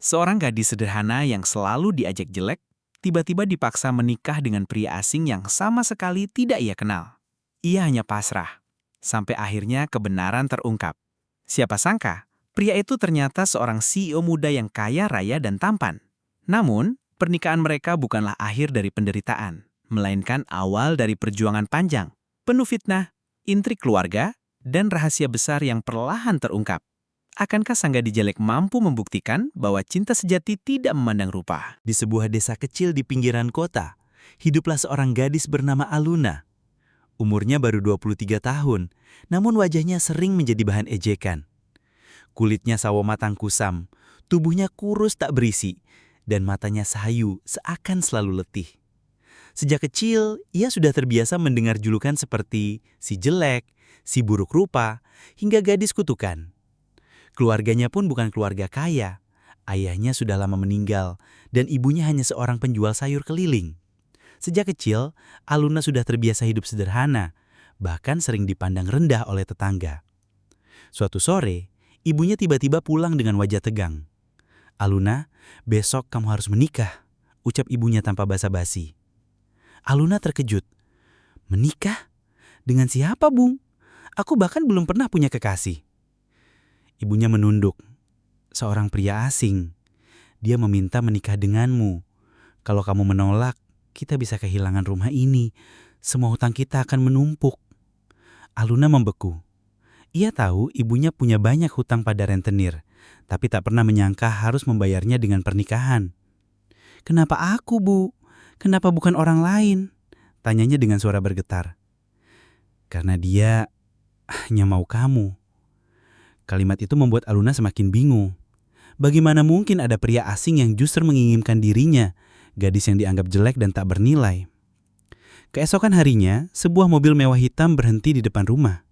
Seorang gadis sederhana yang selalu diajak jelek, tiba-tiba dipaksa menikah dengan pria asing yang sama sekali tidak ia kenal. Ia hanya pasrah, sampai akhirnya kebenaran terungkap. Siapa sangka, pria itu ternyata seorang CEO muda yang kaya raya dan tampan. Namun, pernikahan mereka bukanlah akhir dari penderitaan, melainkan awal dari perjuangan panjang, penuh fitnah, intrik keluarga, dan rahasia besar yang perlahan terungkap. Akankah sang gadis jelek mampu membuktikan bahwa cinta sejati tidak memandang rupa? Di sebuah desa kecil di pinggiran kota, hiduplah seorang gadis bernama Aluna. Umurnya baru 23 tahun, namun wajahnya sering menjadi bahan ejekan. Kulitnya sawo matang kusam, tubuhnya kurus tak berisi, dan matanya sayu seakan selalu letih. Sejak kecil, ia sudah terbiasa mendengar julukan seperti si jelek, si buruk rupa, hingga gadis kutukan. Keluarganya pun bukan keluarga kaya. Ayahnya sudah lama meninggal, dan ibunya hanya seorang penjual sayur keliling. Sejak kecil, Aluna sudah terbiasa hidup sederhana, bahkan sering dipandang rendah oleh tetangga. Suatu sore, ibunya tiba-tiba pulang dengan wajah tegang. "Aluna, besok kamu harus menikah," ucap ibunya tanpa basa-basi. Aluna terkejut. "Menikah? Dengan siapa, Bung? Aku bahkan belum pernah punya kekasih." Ibunya menunduk. "Seorang pria asing. Dia meminta menikah denganmu. Kalau kamu menolak, kita bisa kehilangan rumah ini. Semua hutang kita akan menumpuk." Aluna membeku. Ia tahu ibunya punya banyak hutang pada rentenir, tapi tak pernah menyangka harus membayarnya dengan pernikahan. "Kenapa aku, Bu? Kenapa bukan orang lain?" tanyanya dengan suara bergetar. "Karena dia hanya mau kamu." Kalimat itu membuat Aluna semakin bingung. Bagaimana mungkin ada pria asing yang justru menginginkan dirinya, gadis yang dianggap jelek dan tak bernilai? Keesokan harinya, sebuah mobil mewah hitam berhenti di depan rumah.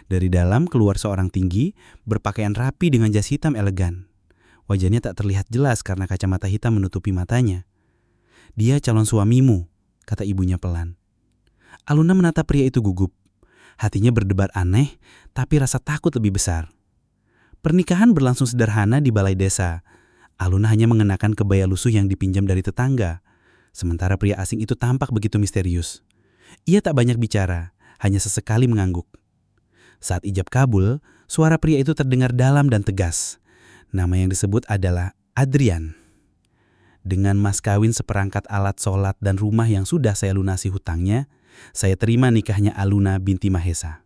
Dari dalam keluar seorang tinggi, berpakaian rapi dengan jas hitam elegan. Wajahnya tak terlihat jelas karena kacamata hitam menutupi matanya. "Dia calon suamimu," kata ibunya pelan. Aluna menatap pria itu gugup. Hatinya berdebar aneh, tapi rasa takut lebih besar. Pernikahan berlangsung sederhana di balai desa. Aluna hanya mengenakan kebaya lusuh yang dipinjam dari tetangga. Sementara pria asing itu tampak begitu misterius. Ia tak banyak bicara, hanya sesekali mengangguk. Saat ijab kabul, suara pria itu terdengar dalam dan tegas. Nama yang disebut adalah Adrian. "Dengan mas kawin seperangkat alat sholat dan rumah yang sudah saya lunasi hutangnya, saya terima nikahnya Aluna binti Mahesa."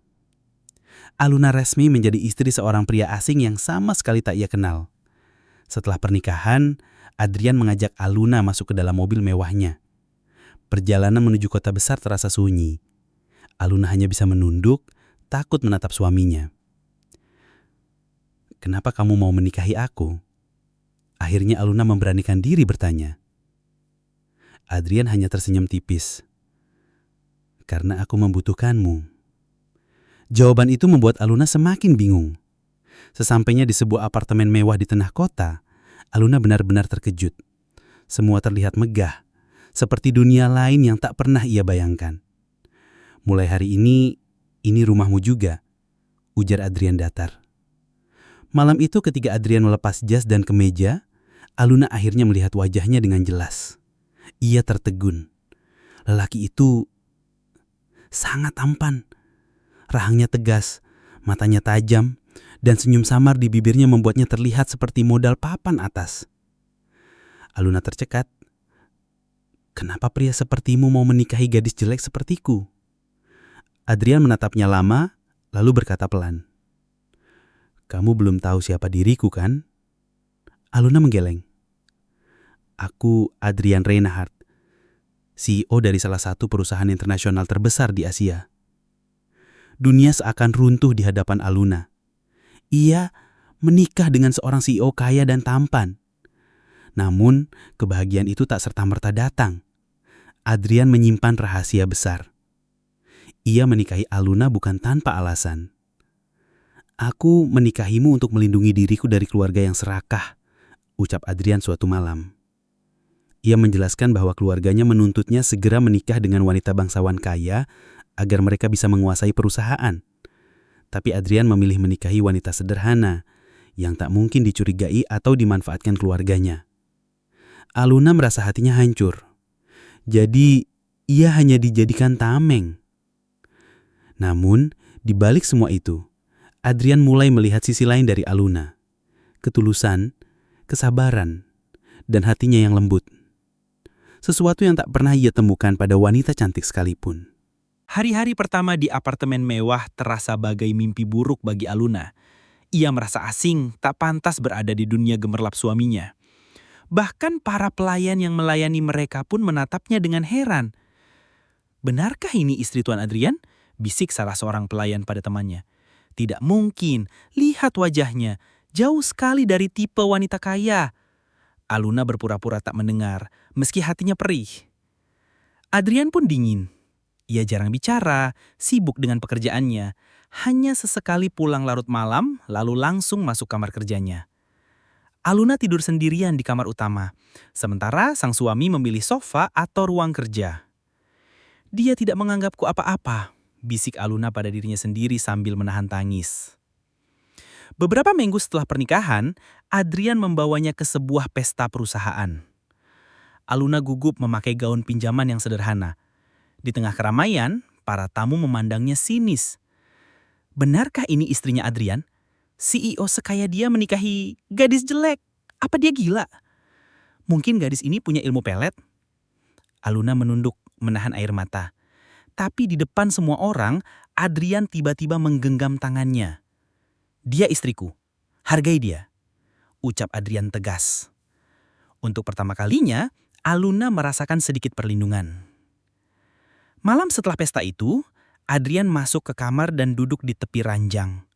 Aluna resmi menjadi istri seorang pria asing yang sama sekali tak ia kenal. Setelah pernikahan, Adrian mengajak Aluna masuk ke dalam mobil mewahnya. Perjalanan menuju kota besar terasa sunyi. Aluna hanya bisa menunduk, takut menatap suaminya. "Kenapa kamu mau menikahi aku?" Akhirnya Aluna memberanikan diri bertanya. Adrian hanya tersenyum tipis. "Karena aku membutuhkanmu." Jawaban itu membuat Aluna semakin bingung. Sesampainya di sebuah apartemen mewah di tengah kota, Aluna benar-benar terkejut. Semua terlihat megah, seperti dunia lain yang tak pernah ia bayangkan. "Mulai hari ini rumahmu juga," ujar Adrian datar. Malam itu ketika Adrian melepas jas dan kemeja, Aluna akhirnya melihat wajahnya dengan jelas. Ia tertegun. Lelaki itu sangat tampan. Rahangnya tegas, matanya tajam, dan senyum samar di bibirnya membuatnya terlihat seperti modal papan atas. Aluna tercekat. "Kenapa pria sepertimu mau menikahi gadis jelek sepertiku?" Adrian menatapnya lama, lalu berkata pelan. "Kamu belum tahu siapa diriku, kan?" Aluna menggeleng. "Aku Adrian Reinhardt, CEO dari salah satu perusahaan internasional terbesar di Asia." Dunia seakan runtuh di hadapan Aluna. Ia menikah dengan seorang CEO kaya dan tampan. Namun, kebahagiaan itu tak serta-merta datang. Adrian menyimpan rahasia besar. Ia menikahi Aluna bukan tanpa alasan. "Aku menikahimu untuk melindungi diriku dari keluarga yang serakah," ucap Adrian suatu malam. Ia menjelaskan bahwa keluarganya menuntutnya segera menikah dengan wanita bangsawan kaya agar mereka bisa menguasai perusahaan. Tapi Adrian memilih menikahi wanita sederhana yang tak mungkin dicurigai atau dimanfaatkan keluarganya. Aluna merasa hatinya hancur. Jadi, ia hanya dijadikan tameng. Namun, di balik semua itu, Adrian mulai melihat sisi lain dari Aluna. Ketulusan, kesabaran, dan hatinya yang lembut. Sesuatu yang tak pernah ia temukan pada wanita cantik sekalipun. Hari-hari pertama di apartemen mewah terasa bagai mimpi buruk bagi Aluna. Ia merasa asing, tak pantas berada di dunia gemerlap suaminya. Bahkan para pelayan yang melayani mereka pun menatapnya dengan heran. "Benarkah ini istri Tuan Adrian?" bisik salah seorang pelayan pada temannya. "Tidak mungkin, lihat wajahnya, jauh sekali dari tipe wanita kaya." Aluna berpura-pura tak mendengar, meski hatinya perih. Adrian pun dingin. Ia jarang bicara, sibuk dengan pekerjaannya. Hanya sesekali pulang larut malam, lalu langsung masuk kamar kerjanya. Aluna tidur sendirian di kamar utama, sementara sang suami memilih sofa atau ruang kerja. "Dia tidak menganggapku apa-apa," bisik Aluna pada dirinya sendiri sambil menahan tangis. Beberapa minggu setelah pernikahan, Adrian membawanya ke sebuah pesta perusahaan. Aluna gugup memakai gaun pinjaman yang sederhana. Di tengah keramaian, para tamu memandangnya sinis. Benarkah ini istrinya Adrian? CEO sekaya dia menikahi gadis jelek. Apa dia gila? Mungkin gadis ini punya ilmu pelet? Aluna menunduk, menahan air mata. Tapi di depan semua orang, Adrian tiba-tiba menggenggam tangannya. "Dia istriku. Hargai dia," ucap Adrian tegas. Untuk pertama kalinya, Aluna merasakan sedikit perlindungan. Malam setelah pesta itu, Adrian masuk ke kamar dan duduk di tepi ranjang.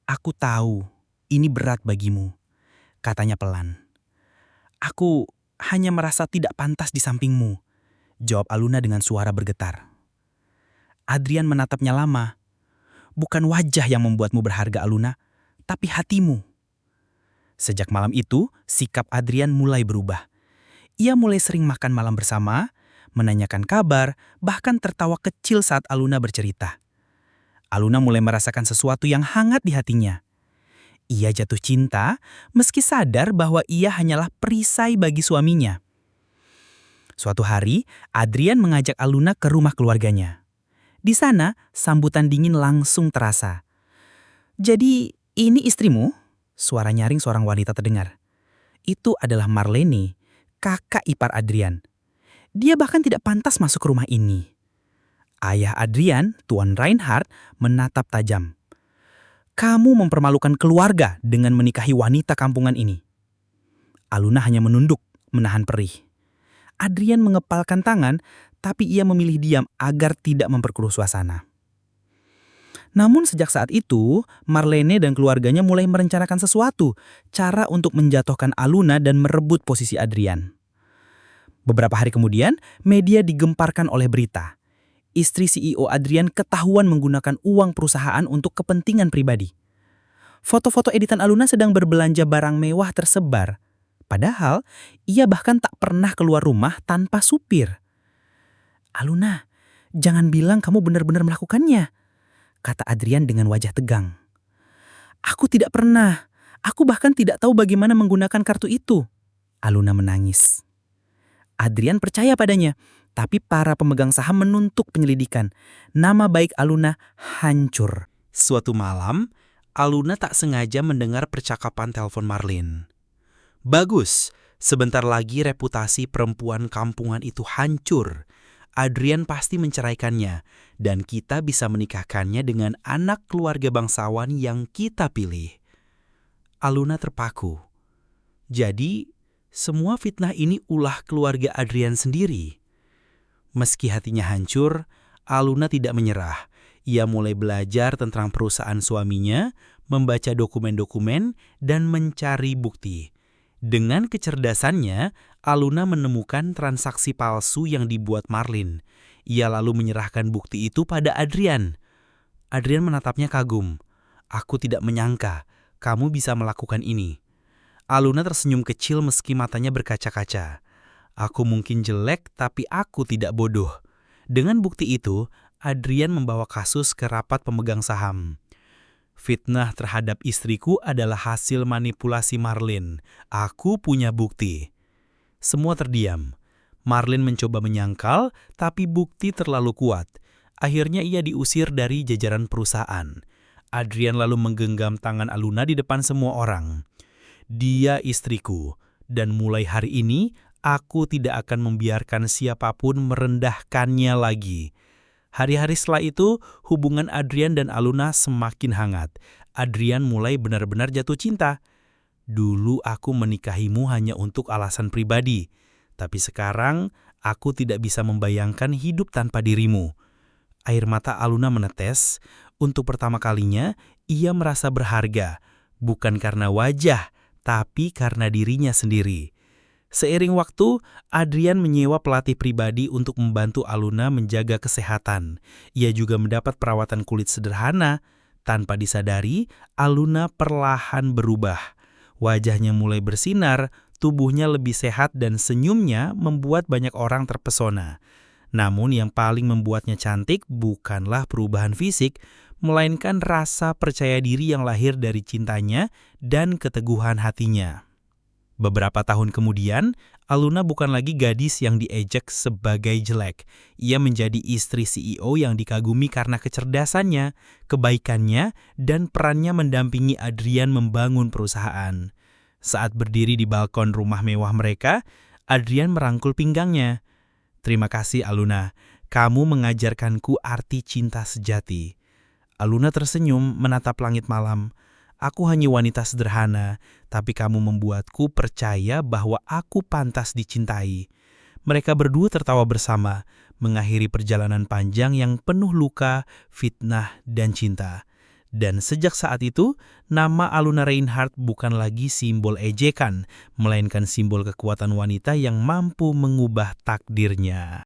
"Aku tahu, ini berat bagimu," katanya pelan. "Aku hanya merasa tidak pantas di sampingmu," jawab Aluna dengan suara bergetar. Adrian menatapnya lama. "Bukan wajah yang membuatmu berharga, Aluna, tapi hatimu." Sejak malam itu, sikap Adrian mulai berubah. Ia mulai sering makan malam bersama, menanyakan kabar, bahkan tertawa kecil saat Aluna bercerita. Aluna mulai merasakan sesuatu yang hangat di hatinya. Ia jatuh cinta, meski sadar bahwa ia hanyalah perisai bagi suaminya. Suatu hari, Adrian mengajak Aluna ke rumah keluarganya. Di sana, sambutan dingin langsung terasa. "Jadi, ini istrimu?" Suara nyaring seorang wanita terdengar. Itu adalah Marlene, kakak ipar Adrian. Dia bahkan tidak pantas masuk ke rumah ini. Ayah Adrian, Tuan Reinhardt, menatap tajam. "Kamu mempermalukan keluarga dengan menikahi wanita kampungan ini." Aluna hanya menunduk, menahan perih. Adrian mengepalkan tangan, tapi ia memilih diam agar tidak memperkeruh suasana. Namun sejak saat itu, Marlene dan keluarganya mulai merencanakan sesuatu, cara untuk menjatuhkan Aluna dan merebut posisi Adrian. Beberapa hari kemudian, media digemparkan oleh berita. Istri CEO Adrian ketahuan menggunakan uang perusahaan untuk kepentingan pribadi. Foto-foto editan Aluna sedang berbelanja barang mewah tersebar. Padahal, ia bahkan tak pernah keluar rumah tanpa supir. "Aluna, jangan bilang kamu benar-benar melakukannya," kata Adrian dengan wajah tegang. "Aku tidak pernah. Aku bahkan tidak tahu bagaimana menggunakan kartu itu." Aluna menangis. Adrian percaya padanya, tapi para pemegang saham menuntut penyelidikan. Nama baik Aluna hancur. Suatu malam, Aluna tak sengaja mendengar percakapan telepon Marlene. "Bagus, sebentar lagi reputasi perempuan kampungan itu hancur. Adrian pasti menceraikannya, dan kita bisa menikahkannya dengan anak keluarga bangsawan yang kita pilih." Aluna terpaku. Jadi, semua fitnah ini ulah keluarga Adrian sendiri. Meski hatinya hancur, Aluna tidak menyerah. Ia mulai belajar tentang perusahaan suaminya, membaca dokumen-dokumen, dan mencari bukti. Dengan kecerdasannya, Aluna menemukan transaksi palsu yang dibuat Marlene. Ia lalu menyerahkan bukti itu pada Adrian. Adrian menatapnya kagum. "Aku tidak menyangka kamu bisa melakukan ini." Aluna tersenyum kecil meski matanya berkaca-kaca. "Aku mungkin jelek, tapi aku tidak bodoh." Dengan bukti itu, Adrian membawa kasus ke rapat pemegang saham. Fitnah terhadap istriku adalah hasil manipulasi Marlin. Aku punya bukti. Semua terdiam. Marlin mencoba menyangkal, tapi bukti terlalu kuat. Akhirnya ia diusir dari jajaran perusahaan. Adrian lalu menggenggam tangan Aluna di depan semua orang. Dia istriku, dan mulai hari ini aku tidak akan membiarkan siapapun merendahkannya lagi. Hari-hari setelah itu, hubungan Adrian dan Aluna semakin hangat. Adrian mulai benar-benar jatuh cinta. Dulu aku menikahimu hanya untuk alasan pribadi, tapi sekarang aku tidak bisa membayangkan hidup tanpa dirimu. Air mata Aluna menetes. Untuk pertama kalinya, ia merasa berharga, bukan karena wajah, tapi karena dirinya sendiri. Seiring waktu, Adrian menyewa pelatih pribadi untuk membantu Aluna menjaga kesehatan. Ia juga mendapat perawatan kulit sederhana. Tanpa disadari, Aluna perlahan berubah. Wajahnya mulai bersinar, tubuhnya lebih sehat dan senyumnya membuat banyak orang terpesona. Namun yang paling membuatnya cantik bukanlah perubahan fisik, melainkan rasa percaya diri yang lahir dari cintanya dan keteguhan hatinya. Beberapa tahun kemudian, Aluna bukan lagi gadis yang diejek sebagai jelek. Ia menjadi istri CEO yang dikagumi karena kecerdasannya, kebaikannya, dan perannya mendampingi Adrian membangun perusahaan. Saat berdiri di balkon rumah mewah mereka, Adrian merangkul pinggangnya. "Terima kasih Aluna, kamu mengajarkanku arti cinta sejati." Aluna tersenyum menatap langit malam. "Aku hanya wanita sederhana, tapi kamu membuatku percaya bahwa aku pantas dicintai." Mereka berdua tertawa bersama, mengakhiri perjalanan panjang yang penuh luka, fitnah, dan cinta. Dan sejak saat itu, nama Aluna Reinhardt bukan lagi simbol ejekan, melainkan simbol kekuatan wanita yang mampu mengubah takdirnya.